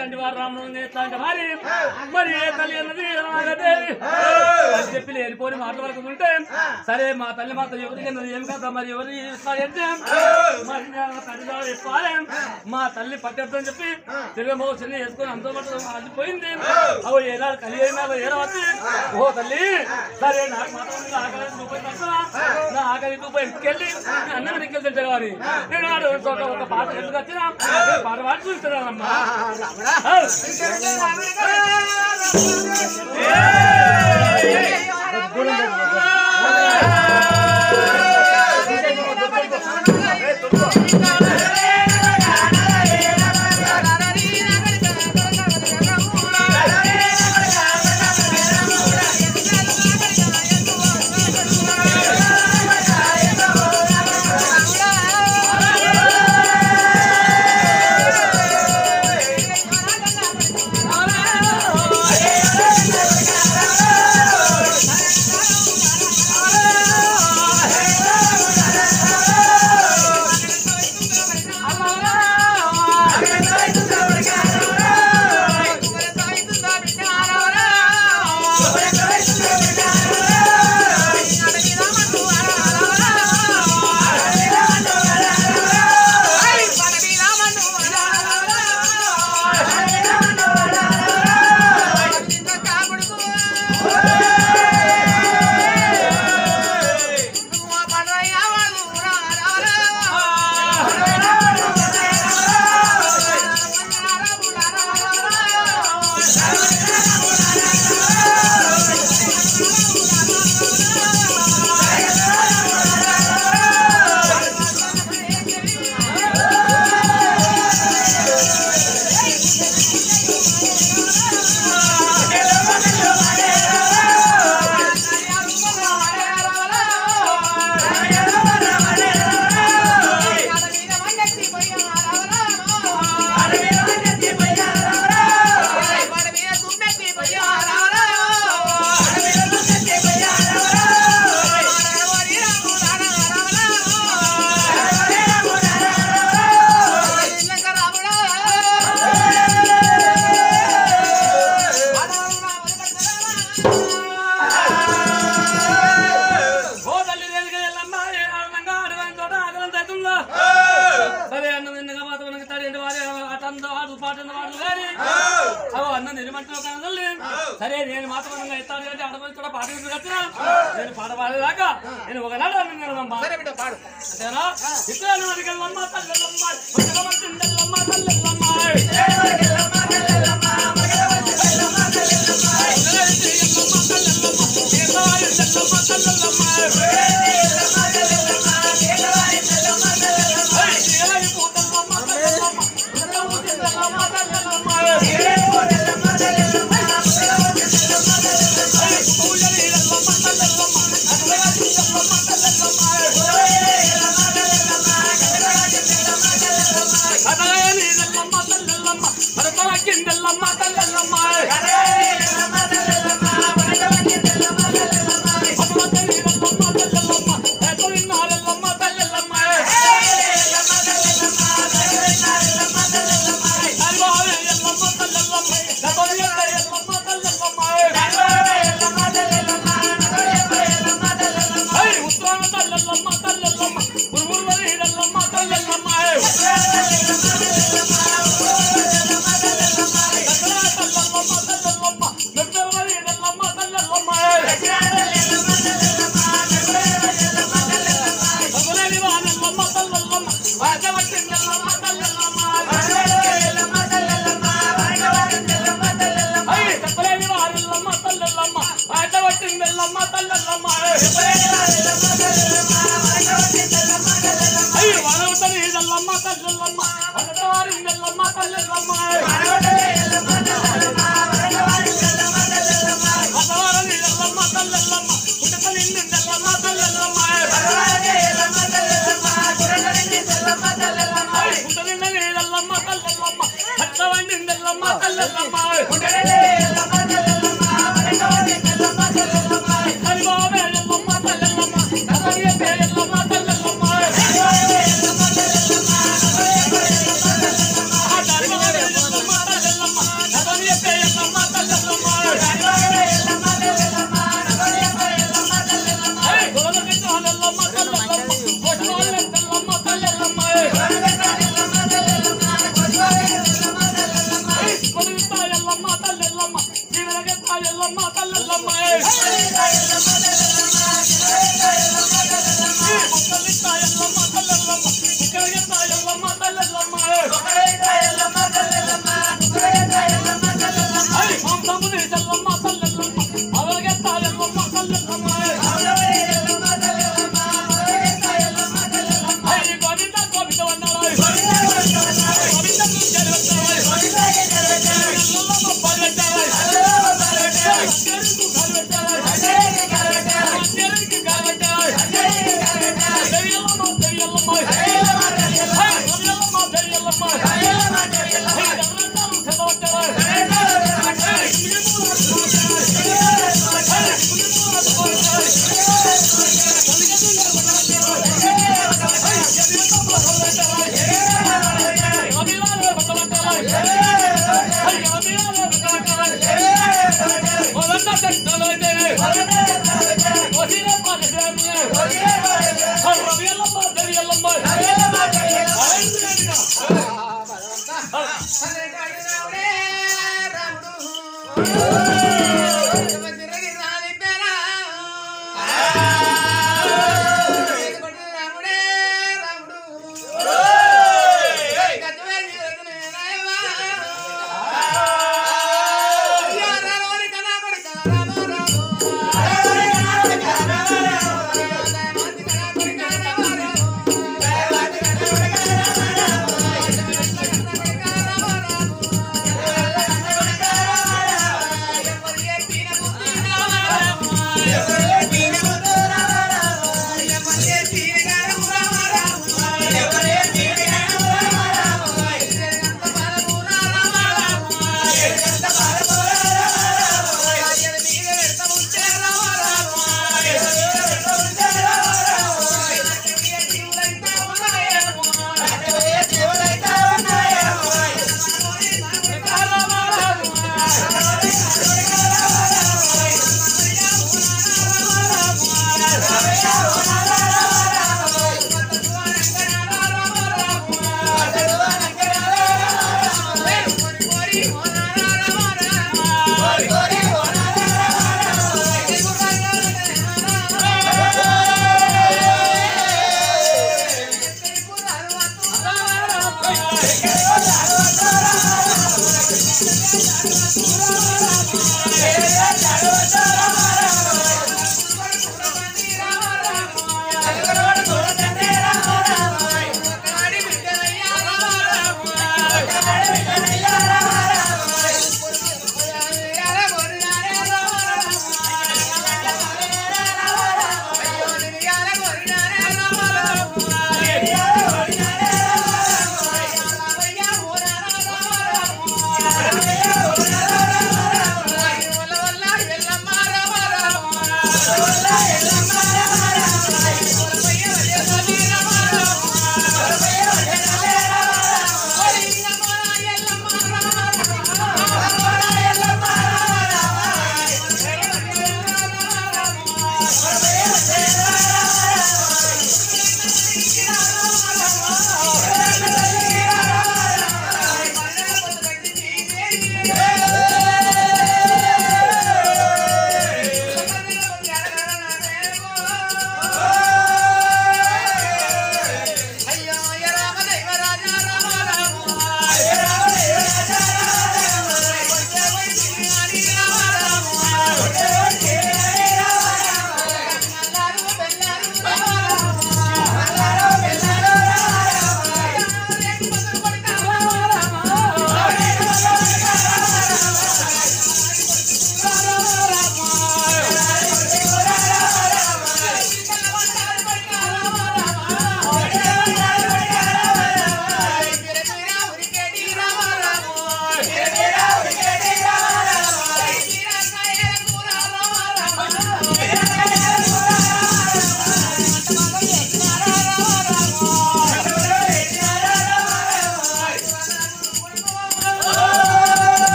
తండ్రి వారు రాముడు చేస్తాంటే మరి ఏ తల్లి అన్నది నాగదేవి అని చెప్పి వెళ్ళిపోయి మాటల వరకు ఉంటే సరే మా తల్లి మాత ఎవరికి అన్నది ఏం కదా మరి ఎవరు ఇస్తాయంటే మరి తల్లి ఇస్తారే మా తల్లి పట్టేద్దని చెప్పి తిరుగు చిన్న వేసుకొని అంతో పాటు అదిపోయింది అవు ఏనాడు కలిగి అయినా ఏడవచ్చి ఓ తల్లి సరే నాకు మాత్రం ఆకలి రూపాయి తక్కువ నా ఆకలి రూపాయి ఇంటికెళ్ళి అన్నం ఇంటికెళ్ళి తింటారు వారి నేను ఒక పాట ఎందుకు వచ్చినా పాట పాటు చూస్తున్నానమ్మా సరే నేను మాత్రం ఎత్తాను అంటే ఆడపడి కూడా పాట వచ్చినా నేను పాట పాడేదాకా నేను ఒకనాడు అన్నానమ్మా అంతేనా ఇతరులు అడిగల్లమ్మ తల్లెల్లమ్మ తిండల్లమ్మ తల్లెల్లమ్మ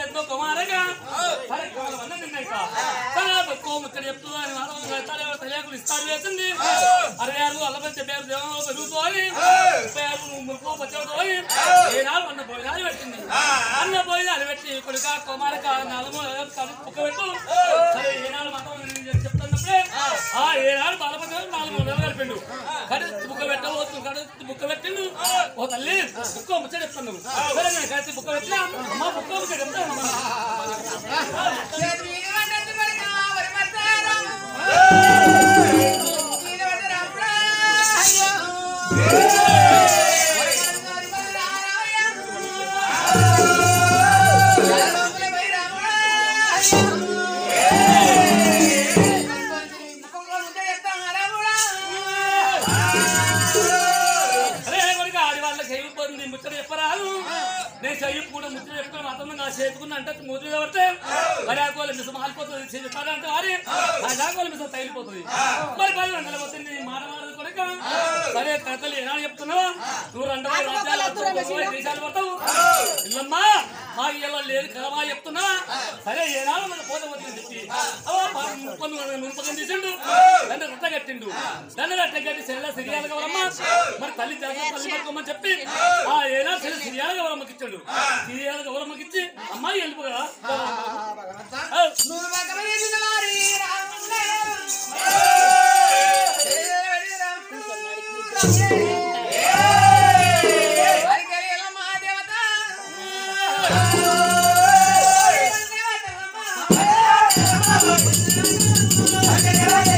ఎంతో కుమారగా సరే అన్న తిన్నాక తర్వాత ముచ్చట చెప్తుందా అని తెలియకులు ఇస్తాడు వేసింది 66 అల్లపంచ పేరు దేవంలో పెరుగుతోని 36 మురుకో పచ్చవుతో ఏనాడు అన్న భోజనాలు పెట్టింది అన్న భోజనాలు పెట్టి కొడుక కుమారక 4 బుక్క పెట్టు సరే ఏనాడు మాత్రం చెప్తున్నప్పుడే ఆ ఏనాడు బాలపంచ 4 నెలలు కలిపిండు కడుపు బుక్క పెట్టవచ్చు కడుపు బుక్క పెట్టిండు ఓ తల్లి బుక్క ముచ్చట చెప్తున్నావు సరే నేను కలిసి బుక్క పెట్టినా అమ్మ బుక్క ముచ్చట చెప్తాను ముచ్చట చెప్పరాదు నేను చెయ్యి కూడా ముచ్చట చెప్పుకుని మాత్రం నా చేతుకున్నా అంటే ముద్ర పడితే మరి ఆకోవాలి మిసం ఆలిపోతుంది చెప్తారంటే వారి ఆకోవాలి మిసం తగిలిపోతుంది మరి 10 గంటల పోతుంది మాట మాడదు కొడుక సరే కథలు ఏనాడు చెప్తున్నావు నువ్వు 2 రాజ్యాలు దేశాలు పడతావు ఇల్లమ్మా మా ఇలా లేదు కలమా చెప్తున్నా సరే ఏనాడు మన పోత పోతుందని చెప్పి మునుపకం తీసిండు దాన్ని రొట్ట కట్టిండు దాన్ని రొట్ట కట్టి చెల్ల సిరియాలు కావాలమ్మా మరి తల్లి తల్లి పడుకోమని చెప్పి ఆ ఏనాడు చెల్లి సిరియాలు గౌరమ్మకి ఇచ్చాడు సిరియాలు గౌరమ్మకి ఇచ్చి అమ్మాయి వెళ్ళిపోగా Hey!